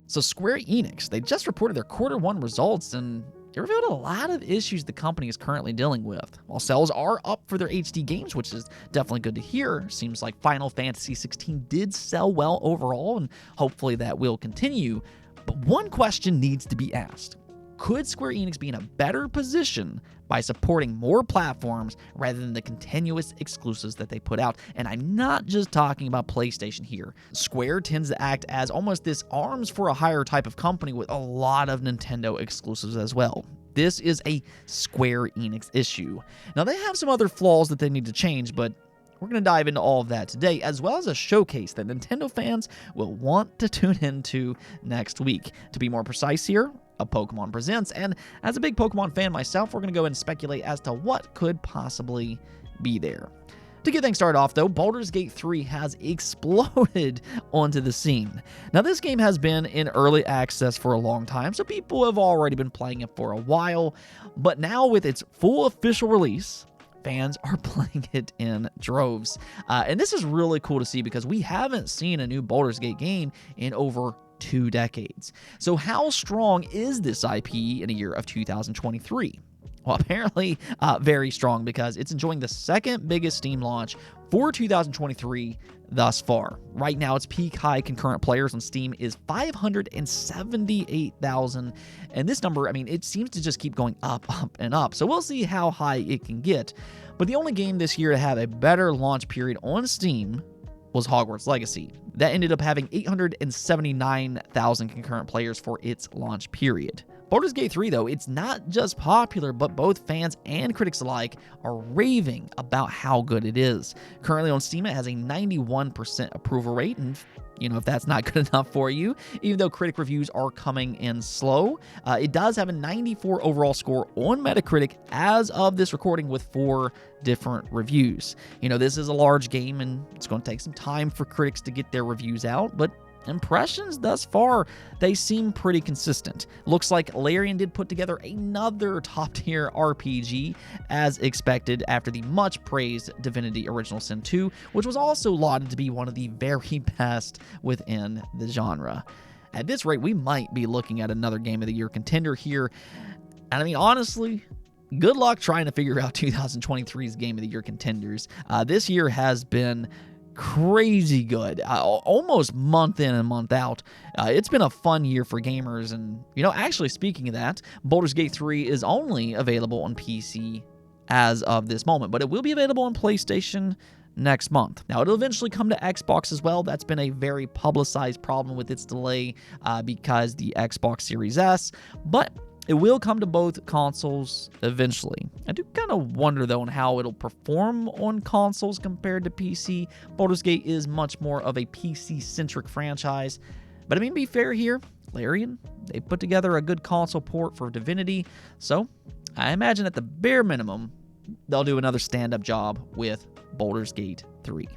So Square Enix, they just reported their Q1 results, and it revealed a lot of issues the company is currently dealing with. While sales are up for their HD games, which is definitely good to hear, seems like Final Fantasy XVI did sell well overall, and hopefully that will continue. But one question needs to be asked. Could Square Enix be in a better position by supporting more platforms rather than the continuous exclusives that they put out? And I'm not just talking about PlayStation here. Square tends to act as almost this arms for a hire type of company with a lot of Nintendo exclusives as well. This is a Square Enix issue. Now, they have some other flaws that they need to change, but we're going to dive into all of that today, as well as a showcase that Nintendo fans will want to tune into next week. To be more precise here, a Pokemon Presents, and as a big Pokemon fan myself, we're going to go and speculate as to what could possibly be there. To get things started off, though, Baldur's Gate 3 has exploded onto the scene. Now, this game has been in early access for a long time, so people have already been playing it for a while, but now with its full official release, fans are playing it in droves. And this is really cool to see because we haven't seen a new Baldur's Gate game in over 2 decades. So how strong is this IP in a year of 2023? Well, apparently very strong because it's enjoying the second biggest Steam launch for 2023 thus far. Right now, its peak high concurrent players on Steam is 578,000. And this number, I mean, it seems to just keep going up, and up. So we'll see how high it can get. But the only game this year to have a better launch period on Steam was Hogwarts Legacy. That ended up having 879,000 concurrent players for its launch period. Baldur's Gate 3, though, it's not just popular, but both fans and critics alike are raving about how good it is. Currently on Steam, it has a 91% approval rate, and if that's not good enough for you, even though critic reviews are coming in slow, it does have a 94 overall score on Metacritic as of this recording with 4 different reviews. This is a large game, and it's going to take some time for critics to get their reviews out, but impressions thus far, they seem pretty consistent. Looks like Larian did put together another top-tier RPG as expected after the much-praised Divinity Original Sin 2, which was also lauded to be one of the very best within the genre. At this rate, we might be looking at another Game of the Year contender here. And I mean, honestly, good luck trying to figure out 2023's Game of the Year contenders. This year has been crazy good, almost month in and month out. It's been a fun year for gamers, and actually speaking of that, Baldur's Gate 3 is only available on PC as of this moment, but it will be available on PlayStation next month. Now, it'll eventually come to Xbox as well. That's been a very publicized problem with its delay because the Xbox Series S, but it will come to both consoles eventually. I do kind of wonder, though, on how it'll perform on consoles compared to PC. Baldur's Gate is much more of a PC-centric franchise. But I mean, to be fair here, Larian, they put together a good console port for Divinity, so I imagine at the bare minimum, they'll do another stand-up job with Baldur's Gate 3.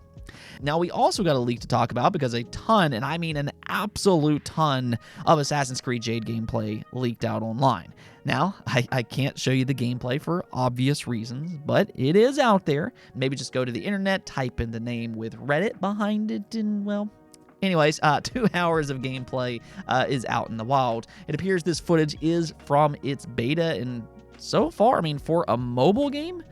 Now, we also got a leak to talk about because a ton, and I mean an absolute ton, of Assassin's Creed Jade gameplay leaked out online. Now, I can't show you the gameplay for obvious reasons, but it is out there. Maybe just go to the internet, type in the name with Reddit behind it, and well, anyways, 2 hours of gameplay is out in the wild. It appears this footage is from its beta, and so far, I mean, for a mobile game,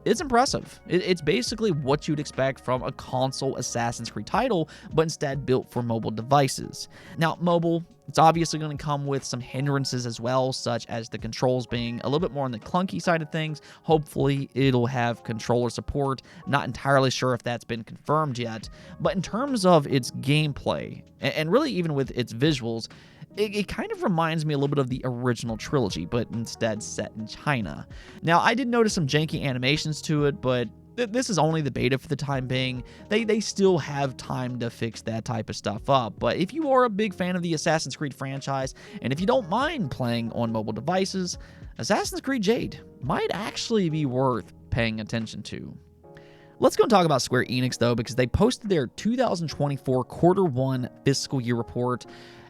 it's impressive. It's basically what you'd expect from a console Assassin's Creed title, but instead built for mobile devices. Now, mobile, it's obviously going to come with some hindrances as well, such as the controls being a little bit more on the clunky side of things. Hopefully, it'll have controller support. Not entirely sure if that's been confirmed yet. But in terms of its gameplay, and really even with its visuals, it kind of reminds me a little bit of the original trilogy, but instead set in China. Now, I did notice some janky animations to it, but this is only the beta for the time being. They still have time to fix that type of stuff up. But if you are a big fan of the Assassin's Creed franchise, and if you don't mind playing on mobile devices, Assassin's Creed Jade might actually be worth paying attention to. Let's go and talk about Square Enix, though, because they posted their 2024 Q1 fiscal year report,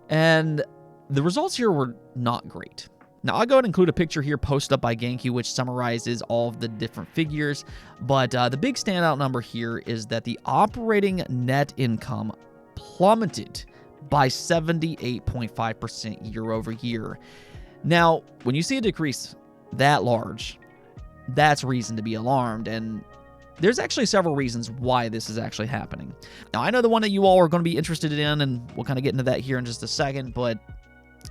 and the results here were not great. Now, I'll go ahead and include a picture here posted up by Genki, which summarizes all of the different figures, but the big standout number here is that the operating net income plummeted by 78.5% year over year. Now, when you see a decrease that large, that's reason to be alarmed, and there's actually several reasons why this is actually happening. Now, I know the one that you all are going to be interested in, and we'll kind of get into that here in just a second, but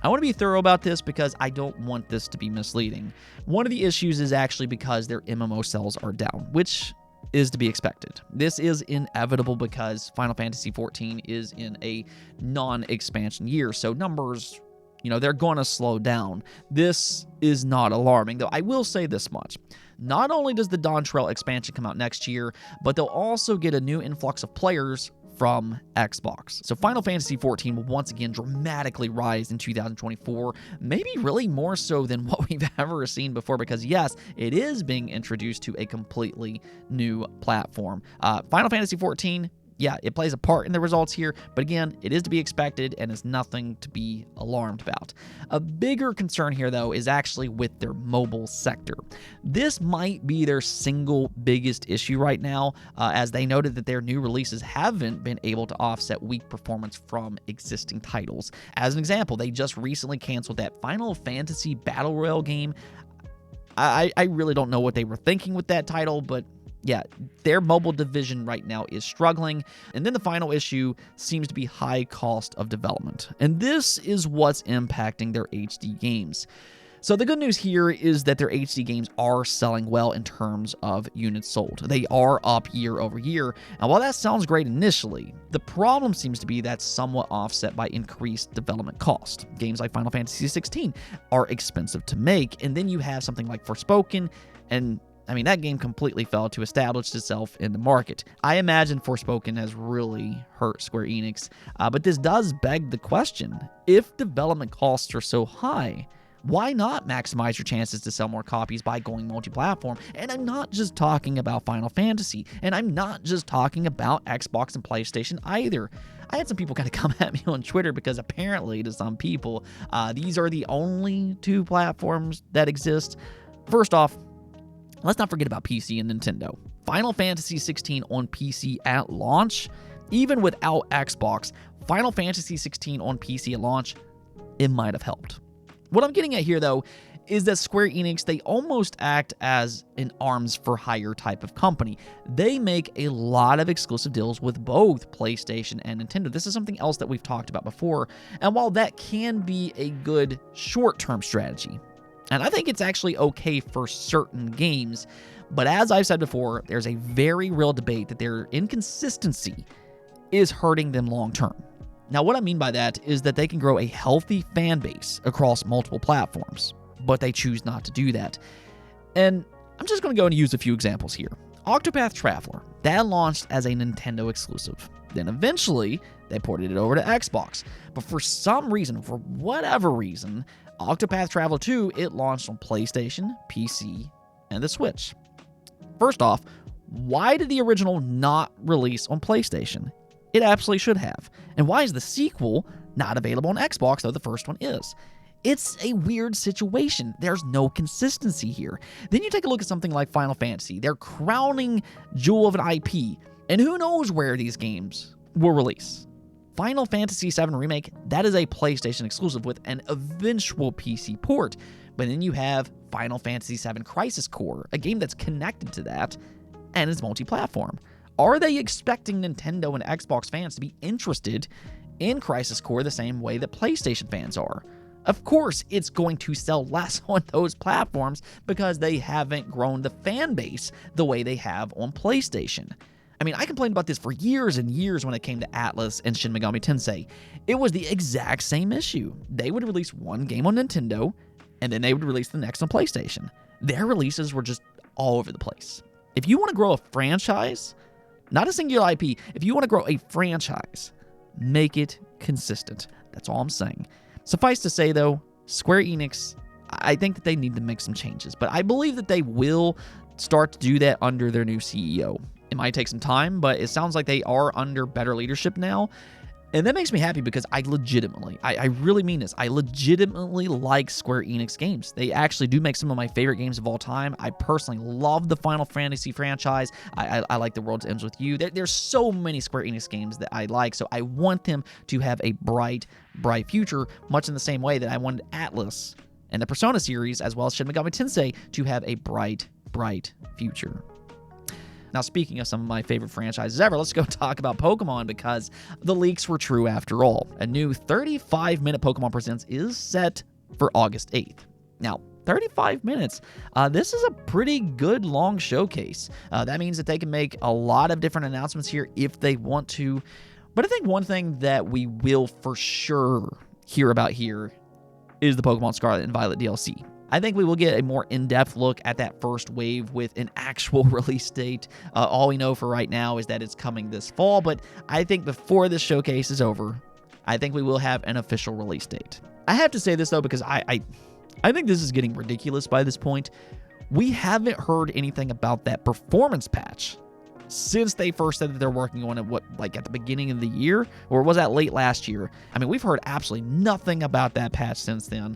I want to be thorough about this because I don't want this to be misleading. One of the issues is actually because their MMO sales are down, which is to be expected. This is inevitable because Final Fantasy XIV is in a non-expansion year, so numbers, they're going to slow down. This is not alarming, though I will say this much. Not only does the Dawntrail expansion come out next year, but they'll also get a new influx of players from Xbox. So Final Fantasy XIV will once again dramatically rise in 2024, maybe really more so than what we've ever seen before, because yes, it is being introduced to a completely new platform. Final Fantasy XIV, yeah, it plays a part in the results here, but again, it is to be expected and is nothing to be alarmed about. A bigger concern here, though, is actually with their mobile sector. This might be their single biggest issue right now, as they noted that their new releases haven't been able to offset weak performance from existing titles. As an example, they just recently canceled that Final Fantasy Battle Royale game. I really don't know what they were thinking with that title, but yeah, their mobile division right now is struggling. And then the final issue seems to be high cost of development. And this is what's impacting their HD games. So the good news here is that their HD games are selling well in terms of units sold. They are up year over year. And while that sounds great initially, the problem seems to be that's somewhat offset by increased development cost. Games like Final Fantasy XVI are expensive to make. And then you have something like Forspoken, and that game completely failed to establish itself in the market. I imagine Forspoken has really hurt Square Enix, but this does beg the question, if development costs are so high, why not maximize your chances to sell more copies by going multi-platform? And I'm not just talking about Final Fantasy, and I'm not just talking about Xbox and PlayStation either. I had some people kind of come at me on Twitter because apparently to some people, these are the only two platforms that exist. First off, let's not forget about PC and Nintendo. Final Fantasy XVI on PC at launch, even without Xbox, Final Fantasy XVI on PC at launch, it might have helped. What I'm getting at here, though, is that Square Enix, they almost act as an arms for hire type of company. They make a lot of exclusive deals with both PlayStation and Nintendo. This is something else that we've talked about before, and while that can be a good short-term strategy, and I think it's actually okay for certain games, but as I've said before, there's a very real debate that their inconsistency is hurting them long term. Now, what I mean by that is that they can grow a healthy fan base across multiple platforms, but they choose not to do that. And I'm just going to go and use a few examples here. Octopath Traveler, that launched as a Nintendo exclusive. Then eventually, they ported it over to Xbox. But for some reason, for whatever reason, Octopath Traveler 2, it launched on PlayStation, PC, and the Switch. First off, why did the original not release on PlayStation? It absolutely should have. And why is the sequel not available on Xbox, though the first one is? It's a weird situation. There's no consistency here. Then you take a look at something like Final Fantasy, their crowning jewel of an IP, and who knows where these games will release. Final Fantasy VII Remake, that is a PlayStation exclusive with an eventual PC port. But then you have Final Fantasy VII Crisis Core, a game that's connected to that, and is multi-platform. Are they expecting Nintendo and Xbox fans to be interested in Crisis Core the same way that PlayStation fans are? Of course, it's going to sell less on those platforms because they haven't grown the fan base the way they have on PlayStation. I complained about this for years and years when it came to Atlas and Shin Megami Tensei. It was the exact same issue. They would release one game on Nintendo, and then they would release the next on PlayStation. Their releases were just all over the place. If you want to grow a franchise, not a singular IP, if you want to grow a franchise, make it consistent. That's all I'm saying. Suffice to say, though, Square Enix, I think that they need to make some changes, but I believe that they will start to do that under their new CEO. It might take some time, but it sounds like they are under better leadership now. And that makes me happy because I really mean this, I legitimately like Square Enix games. They actually do make some of my favorite games of all time. I personally love the Final Fantasy franchise. I like The World Ends With You. There's so many Square Enix games that I like, so I want them to have a bright future, much in the same way that I wanted Atlas and the Persona series, as well as Shin Megami Tensei, to have a bright future. Now, speaking of some of my favorite franchises ever, let's go talk about Pokemon, because the leaks were true after all. A new 35-minute Pokemon Presents is set for August 8th. Now, 35 minutes. This is a pretty good long showcase. That means that they can make a lot of different announcements here if they want to. But I think one thing that we will for sure hear about here is the Pokemon Scarlet and Violet DLC. I think we will get a more in-depth look at that first wave with an actual release date. All we know for right now is that it's coming this fall, but I think before this showcase is over, I think we will have an official release date. I have to say this, though, because I think this is getting ridiculous by this point. We haven't heard anything about that performance patch since they first said that they're working on it, at the beginning of the year? Or was that late last year? I mean, we've heard absolutely nothing about that patch since then.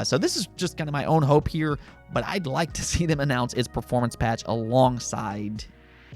So this is just kind of my own hope here, but I'd like to see them announce its performance patch alongside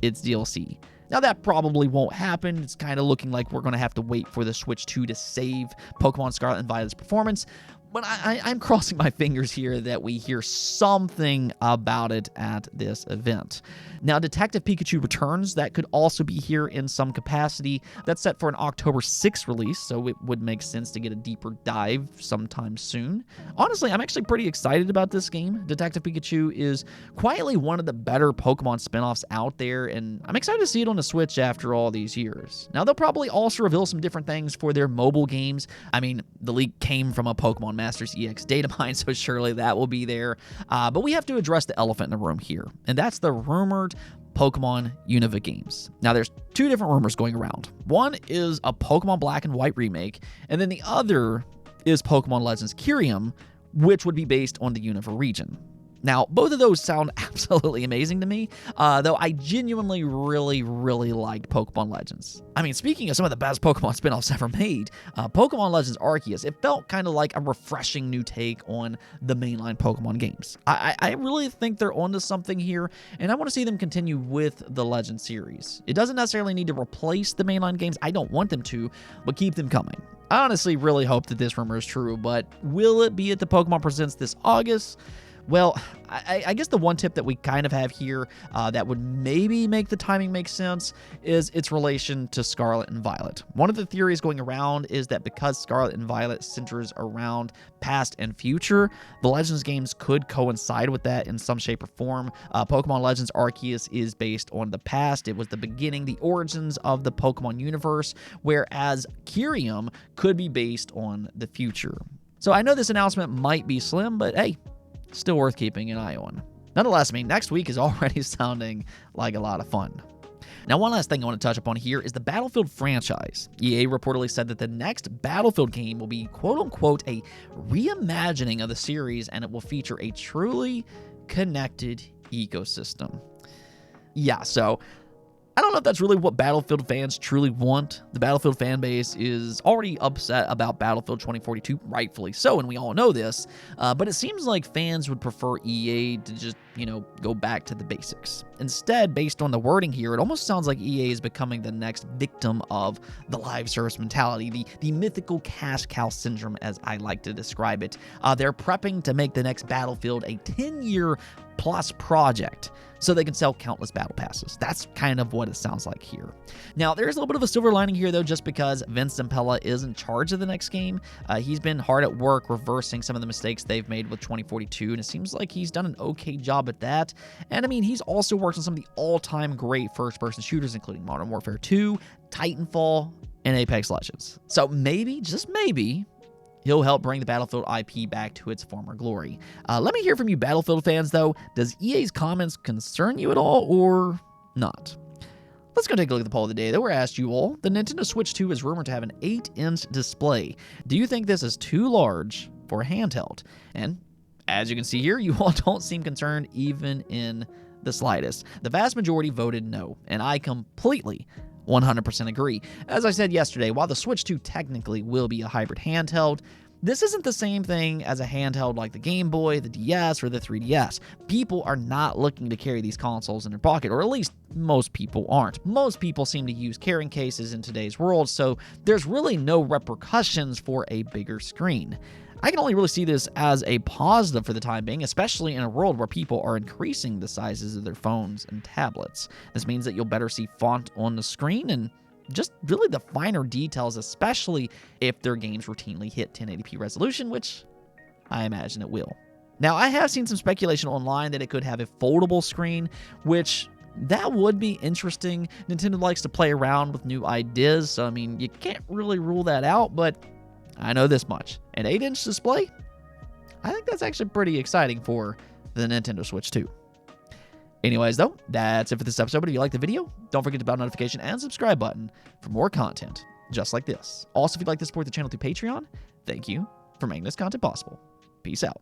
its DLC. Now, that probably won't happen. It's kind of looking like we're going to have to wait for the Switch 2 to save Pokemon Scarlet and Violet's performance. But I'm crossing my fingers here that we hear something about it at this event. Now, Detective Pikachu Returns, that could also be here in some capacity. That's set for an October 6th release, so it would make sense to get a deeper dive sometime soon. Honestly, I'm actually pretty excited about this game. Detective Pikachu is quietly one of the better Pokemon spinoffs out there, and I'm excited to see it on the Switch after all these years. Now, they'll probably also reveal some different things for their mobile games. I mean, the leak came from a Pokemon Masters EX data mine, so surely that will be there. But we have to address the elephant in the room here, and that's the rumored Pokemon Unova games. Now, there's two different rumors going around. One is a Pokemon Black and White remake, and then the other is Pokemon Legends Kyurem, which would be based on the Unova region. Now, both of those sound absolutely amazing to me, though I genuinely really liked Pokemon Legends. I mean, speaking of some of the best Pokemon spin-offs ever made, Pokemon Legends Arceus, it felt kind of like a refreshing new take on the mainline Pokemon games. I really think they're onto something here, and I want to see them continue with the Legends series. It doesn't necessarily need to replace the mainline games, I don't want them to, but keep them coming. I honestly really hope that this rumor is true, but will it be at the Pokemon Presents this August? Well, I guess the one tip that we kind of have here that would maybe make the timing make sense is its relation to Scarlet and Violet. One of the theories going around is that because Scarlet and Violet centers around past and future, the Legends games could coincide with that in some shape or form. Pokemon Legends Arceus is based on the past. It was the beginning, the origins of the Pokemon universe, whereas Kyurem could be based on the future. So I know this announcement might be slim, but hey, still worth keeping an eye on. Nonetheless, I mean, next week is already sounding like a lot of fun. Now, one last thing I want to touch upon here is the Battlefield franchise. EA reportedly said that the next Battlefield game will be quote-unquote a reimagining of the series, and it will feature a truly connected ecosystem. Yeah, so I don't know if that's really what Battlefield fans truly want. The Battlefield fan base is already upset about Battlefield 2042, rightfully so, and we all know this, but it seems like fans would prefer EA to just, go back to the basics. Instead, based on the wording here, it almost sounds like EA is becoming the next victim of the live service mentality, the mythical cash cow syndrome, as I like to describe it. They're prepping to make the next Battlefield a 10-year plus project so they can sell countless battle passes. That's kind of what it sounds like here. Now, there's a little bit of a silver lining here, though, just because Vince Zampella is in charge of the next game. He's been hard at work reversing some of the mistakes they've made with 2042, and it seems like he's done an okay job at that. And I mean, he's also worked on some of the all-time great first-person shooters, including Modern Warfare 2, Titanfall, and Apex Legends. So maybe, just maybe, he'll help bring the Battlefield IP back to its former glory. Let me hear from you Battlefield fans, though. Does EA's comments concern you at all, or not? Let's go take a look at the poll of the day that we're asked you all. The Nintendo Switch 2 is rumored to have an 8-inch display. Do you think this is too large for a handheld? And as you can see here, you all don't seem concerned even in the slightest. The vast majority voted no, and I completely 100% agree. As I said yesterday, while the Switch 2 technically will be a hybrid handheld, this isn't the same thing as a handheld like the Game Boy, the DS, or the 3DS. People are not looking to carry these consoles in their pocket, or at least most people aren't. Most people seem to use carrying cases in today's world, so there's really no repercussions for a bigger screen. I can only really see this as a positive for the time being, especially in a world where people are increasing the sizes of their phones and tablets. This means that you'll better see font on the screen and just really the finer details, especially if their games routinely hit 1080p resolution, which I imagine it will. Now, I have seen some speculation online that it could have a foldable screen, which that would be interesting. Nintendo likes to play around with new ideas, so I mean, you can't really rule that out, but I know this much. An 8-inch display? I think that's actually pretty exciting for the Nintendo Switch 2. Anyways, though, that's it for this episode. But if you like the video, don't forget to bell notification and subscribe button for more content just like this. Also, if you'd like to support the channel through Patreon, thank you for making this content possible. Peace out.